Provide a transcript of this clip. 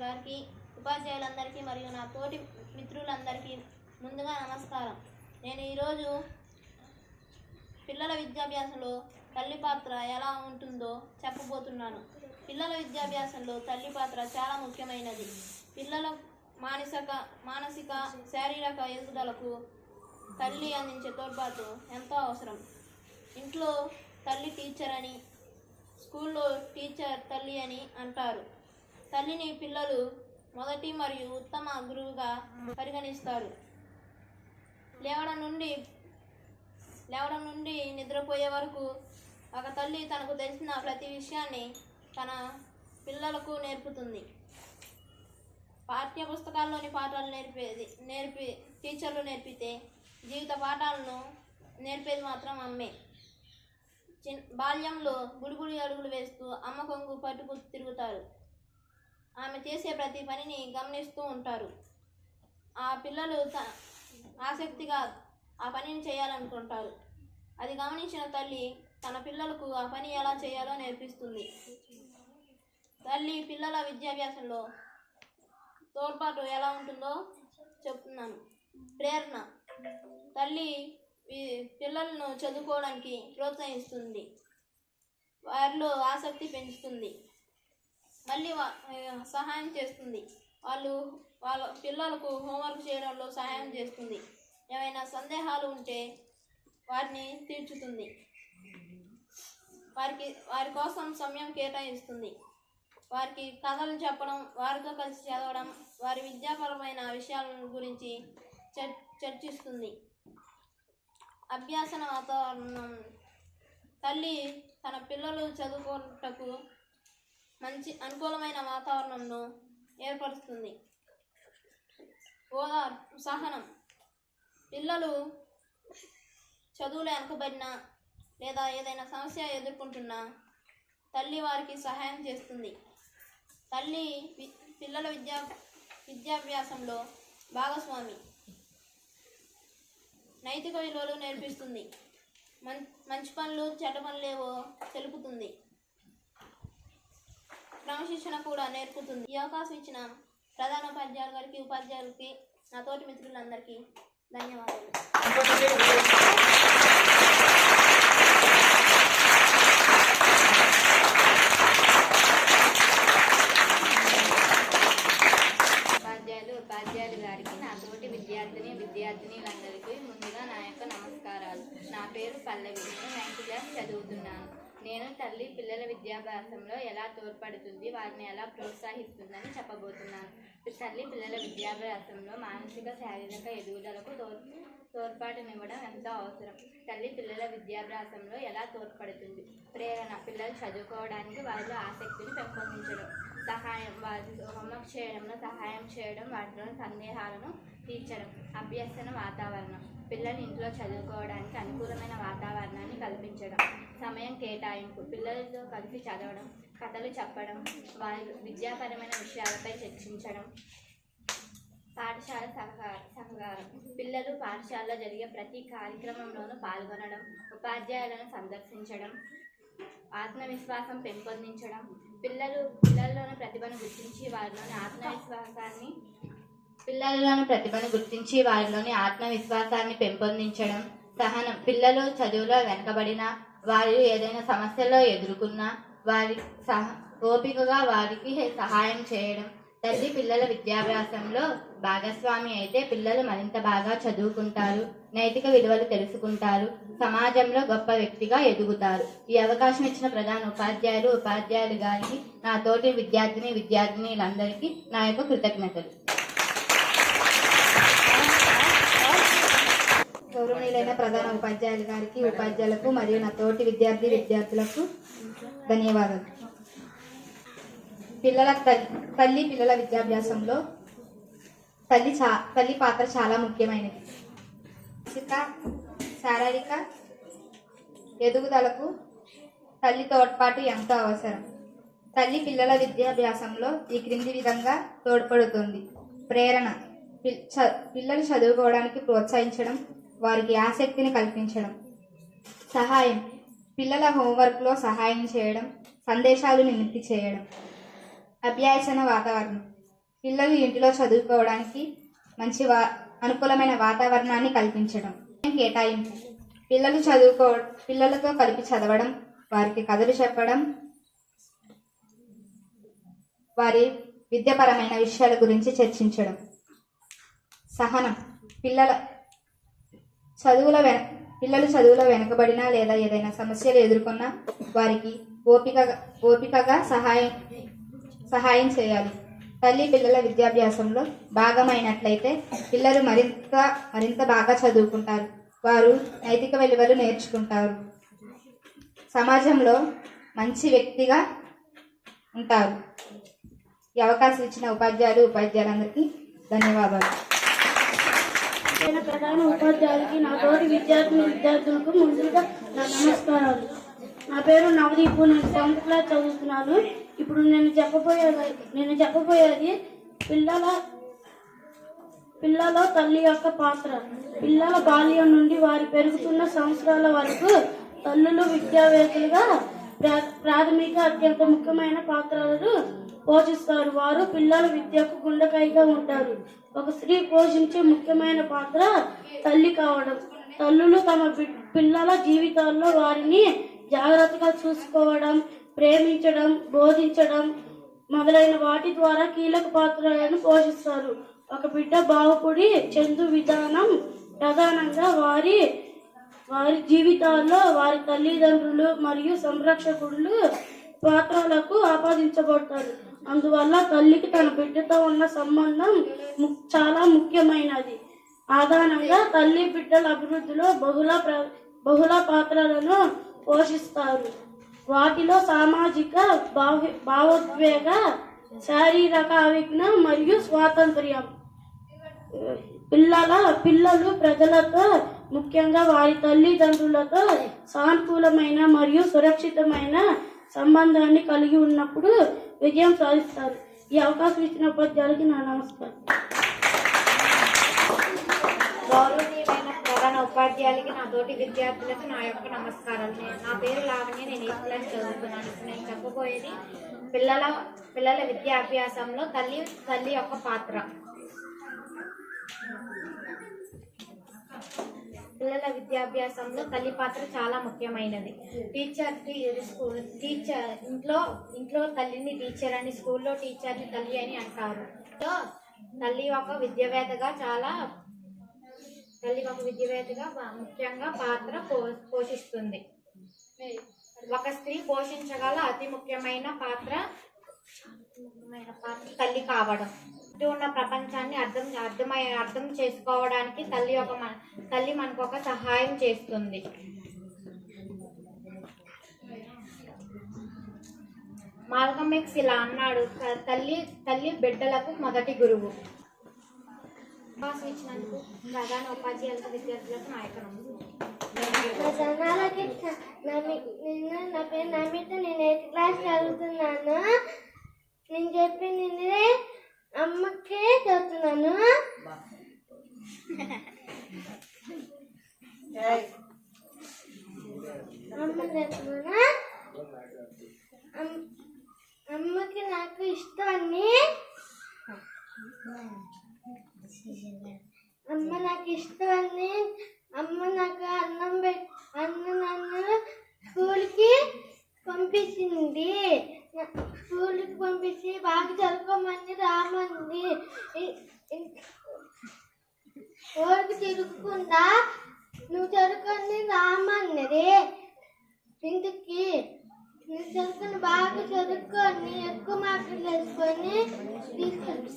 గారికి, ఉపాధ్యాయులందరికీ మరియు నా తోటి మిత్రులందరికీ ముందుగా నమస్కారం. నేను ఈరోజు పిల్లల విద్యాభ్యాసంలో తల్లి పాత్ర ఎలా ఉంటుందో చెప్పబోతున్నాను. పిల్లల విద్యాభ్యాసంలో తల్లి పాత్ర చాలా ముఖ్యమైనది. పిల్లల మానసిక శారీరక ఎదుగుదలకు తల్లి అందించే తోడ్పాటు ఎంతో అవసరం. ఇంట్లో తల్లి టీచర్ అని, స్కూల్లో టీచర్ తల్లి అని అంటారు. తల్లిని పిల్లలు మొదటి మరియు ఉత్తమ గురువుగా పరిగణిస్తారు. లేవడం నుండి నిద్రపోయే వరకు ఒక తల్లి తనకు తెలిసిన ప్రతి విషయాన్ని తన పిల్లలకు నేర్పుతుంది. పాఠ్య పుస్తకాల్లోని పాఠాలు టీచర్లు నేర్పితే జీవిత పాఠాలను నేర్పేది మాత్రం అమ్మే. బాల్యంలో బుడిబుడి అడుగులు వేస్తూ అమ్మ కొంగు పట్టుకు తిరుగుతారు. ఆమె చేసే ప్రతి పనిని గమనిస్తూ ఉంటారు. ఆ పిల్లలు ఆసక్తిగా ఆ పనిని చేయాలనుకుంటారు. అది గమనించిన తల్లి తన పిల్లలకు ఆ పని ఎలా చేయాలో నేర్పిస్తుంది. తల్లి పిల్లల విద్యాభ్యాసంలో తోడ్పాటు ఎలా ఉంటుందో చెప్తున్నాను. ప్రేరణ. తల్లి పిల్లలను చదువుకోవడానికి ప్రోత్సహిస్తుంది, వారిలో ఆసక్తి పెంచుతుంది, మళ్ళీ సహాయం చేస్తుంది. వాళ్ళ పిల్లలకు హోంవర్క్ చేయడంలో సహాయం చేస్తుంది. ఏమైనా సందేహాలు ఉంటే వాటిని తీర్చుతుంది. వారి కోసం సమయం కేటాయిస్తుంది. వారికి కథలు చెప్పడం, వారితో కలిసి చదవడం, వారి విద్యాపరమైన విషయాల గురించి చర్చిస్తుంది. అభ్యాసన వాతావరణం. తల్లి తన పిల్లలు చదువుకోటకు మంచి అనుకూలమైన వాతావరణంను ఏర్పరుస్తుంది. సహనం. పిల్లలు చదువులో వెనుకబడినా లేదా ఏదైనా సమస్య ఎదుర్కొంటున్నా తల్లి వారికి సహాయం చేస్తుంది. తల్లి పిల్లల విద్యాభ్యాసంలో భాగస్వామి. నైతిక విలువలు నేర్పిస్తుంది. మంచి పనులు చెడ్డ పనులేవో తెలుపుతుంది. క్రమశిక్షణ కూడా నేర్పుతుంది. ఈ అవకాశం ఇచ్చిన ప్రధాన ఉపాధ్యాయుల గారికి, ఉపాధ్యాయులకి, నా తోటి మిత్రులందరికీ ధన్యవాదాలు. ఉపాధ్యాయులు గారికి, నా తోటి విద్యార్థినీలందరికీ ముందుగా నా యొక్క నమస్కారాలు. నా పేరు పల్లవి. నేను 9th క్లాస్ చదువుతున్నాను. నేను తల్లి పిల్లల విద్యాభ్యాసంలో ఎలా తోడ్పడుతుంది, వారిని ఎలా ప్రోత్సహిస్తుందని చెప్పబోతున్నాను. తల్లి పిల్లల విద్యాభ్యాసంలో మానసిక శారీరక ఎదుగుదలకు తోడ్పాటునివ్వడం ఎంతో అవసరం. తల్లి పిల్లల విద్యాభ్యాసంలో ఎలా తోడ్పడుతుంది? ప్రేరణ. పిల్లలు చదువుకోవడానికి వారిలో ఆసక్తిని పెంపొందించడం. సహాయం. వారి హోంవర్క్ చేయడంలో సహాయం చేయడం, వాటిలోని సందేహాలను తీర్చడం. అభ్యసన వాతావరణం. పిల్లలు ఇంట్లో చదువుకోవడానికి అనుకూలమైన వాతావరణాన్ని కల్పించడం. సమయం కేటాయింపు. పిల్లలతో కలిసి చదవడం, కథలు చెప్పడం, వారి విద్యాపరమైన విషయాలపై చర్చించడం. పాఠశాల సహకారం. పిల్లలు పాఠశాలలో జరిగే ప్రతి కార్యక్రమంలోనూ పాల్గొనడం, ఉపాధ్యాయులను సందర్శించడం. ఆత్మవిశ్వాసం పెంపొందించడం. పిల్లల్లోని ప్రతిభను గుర్తించి వారిలోని ఆత్మవిశ్వాసాన్ని పెంపొందించడం. సహనం. పిల్లలు చదువులో వెనకబడినా, వారు ఏదైనా సమస్యలో ఎదుర్కొన్నా ఓపికగా వారికి సహాయం చేయడం. తల్లి పిల్లల విద్యాభ్యాసంలో భాగస్వామి అయితే పిల్లలు మరింత బాగా చదువుకుంటారు, నైతిక విలువలు తెలుసుకుంటారు, సమాజంలో గొప్ప వ్యక్తిగా ఎదుగుతారు. ఈ అవకాశం ఇచ్చిన ప్రధాన ఉపాధ్యాయులు గారికి, నా తోటి విద్యార్థినీలందరికీ నా యొక్క కృతజ్ఞతలు. గౌరవనీయులైన ప్రధాన ఉపాధ్యాయులు గారికి, ఉపాధ్యాయులకు మరియు నా తోటి విద్యార్థులకు ధన్యవాదాలు. తల్లి పిల్లల విద్యాభ్యాసంలో తల్లి పాత్ర చాలా ముఖ్యమైనది. శారీరక ఎదుగుదలకు తల్లి తోడ్పాటు ఎంతో అవసరం. తల్లి పిల్లల విద్యాభ్యాసంలో ఈ క్రింది విధంగా తోడ్పడుతుంది. ప్రేరణ. పిల్లలు చదువుకోవడానికి ప్రోత్సహించడం, వారికి ఆసక్తిని కల్పించడం. సహాయం. పిల్లల హోంవర్క్లో సహాయం చేయడం, సందేశాలు నిమిత్తి చేయడం. అభ్యాసన వాతావరణం. పిల్లలు ఇంటిలో చదువుకోవడానికి మంచి అనుకూలమైన వాతావరణాన్ని కల్పించడం. కేటాయింపు పిల్లలతో కలిపి చదవడం, వారికి కథలు చెప్పడం, వారి విద్యాపరమైన విషయాల గురించి చర్చించడం. సహనం. పిల్లలు చదువులో వెనుకబడినా లేదా ఏదైనా సమస్యలు ఎదుర్కొన్నా వారికి ఓపికగా సహాయం చేయాలి. తల్లి పిల్లల విద్యాభ్యాసంలో భాగమైనట్లయితే పిల్లలు మరింత బాగా చదువుకుంటారు. వారు నైతిక విలువలు నేర్చుకుంటారు. సమాజంలో మంచి వ్యక్తిగా ఉంటారు. ఈ అవకాశం ఇచ్చిన ఉపాధ్యాయులందరికీ ధన్యవాదాలు. ప్రధాన ఉపాధ్యాయులకి, నా తోటి విద్యార్థులకు ముందుగా నా నమస్కారాలు. నా పేరు నవదీపు. నేను 7th క్లాస్ చదువుతున్నాను. ఇప్పుడు నేను చెప్పబోయేది పిల్లల తల్లి యొక్క పాత్ర. పిల్లల బాల్యం నుండి వారి పెరుగుతున్న సంవత్సరాల వరకు తల్లులు విద్యావేత్తలుగా ప్రాథమిక అత్యంత ముఖ్యమైన పాత్రలను పోషిస్తారు. వారు పిల్లల విద్యకు గుండెకాయగా ఉంటారు. ఒక స్త్రీ పోషించే ముఖ్యమైన పాత్ర తల్లి కావడం. తల్లులు తమ పిల్లల జీవితాల్లో వారిని జాగ్రత్తగా చూసుకోవడం, ప్రేమించడం, బోధించడం మొదలైన వాటి ద్వారా కీలక పాత్రలను పోషిస్తారు. ఒక బిడ్డ బాగుపడి చెందు విధానం ప్రధానంగా వారి జీవితాల్లో వారి తల్లిదండ్రులు మరియు సంరక్షకులు పాత్రలకు ఆపాదించబడతారు. అందువల్ల తల్లికి తన బిడ్డతో ఉన్న సంబంధం చాలా ముఖ్యమైనది. ఆధారంగా తల్లి బిడ్డల అభివృద్ధిలో బహుళ పాత్రలను పోషిస్తారు. వాటిలో సామాజిక, భావోద్వేగ, శారీరక అభిజ్ఞానం మరియు స్వాతంత్ర్యం. పిల్లలు ప్రజలతో, ముఖ్యంగా వారి తల్లిదండ్రులతో సానుకూలమైన మరియు సురక్షితమైన సంబంధాన్ని కలిగి ఉన్నప్పుడు విజయం సాధిస్తారు. ఈ అవకాశం ఇచ్చిన ఉపాధ్యాయులకి నా నమస్కారం. గౌరవనీయమైన ప్రధాన ఉపాధ్యాయులకి, నా తోటి విద్యార్థులకు నా యొక్క నమస్కారాలు. నా పేరు లావణ్య. నేను 8th క్లాస్ చదువుతున్నాను. ఇప్పుడు నేను చెప్పబోయేది పిల్లల విద్యాభ్యాసంలో తల్లి యొక్క పాత్ర. పిల్లల విద్యాభ్యాసంలో తల్లి పాత్ర చాలా ముఖ్యమైనది. ఇంట్లో తల్లిని టీచర్ అని, స్కూల్లో టీచర్ని తల్లి అని అంటారు. తల్లి ఒక విద్యావేత్తగా ముఖ్యంగా పాత్ర పోషిస్తుంది. ఒక స్త్రీ పోషించగల అతి ముఖ్యమైన పాత్ర తల్లి కావడం. ఉన్న ప్రపంచాన్ని అర్థం చేసుకోవడానికి తల్లి మనకు ఒక సహాయం చేస్తుంది. మాల్కమ్ ఎక్స్ ఇలా అన్నాడు, తల్లి బిడ్డలకు మొదటి గురువు. ఇచ్చినందుకు ప్రధాన ఉపాధ్యాయులకు, విద్యార్థులకు నా యొక్క నా పేరు నమిత. నేను 8th క్లాస్ చదువుతున్నాను. నేను చెప్పింది అమ్మకే చదువుతున్నాను. అమ్మకి నాకు ఇష్టాన్ని అమ్మ నాకు అన్నం నన్ను స్కూల్కి పంపించింది. స్కూల్కి పంపించి బాగా చదువుకోమని రామంది. ఊరికి తిరుగుకుండా నువ్వు చదువుకొని రామన్నది. ఇంటికి నువ్వు బాగా చదువుకొని ఎక్కువ మార్కులు వేసుకొని తీసుకొచ్చి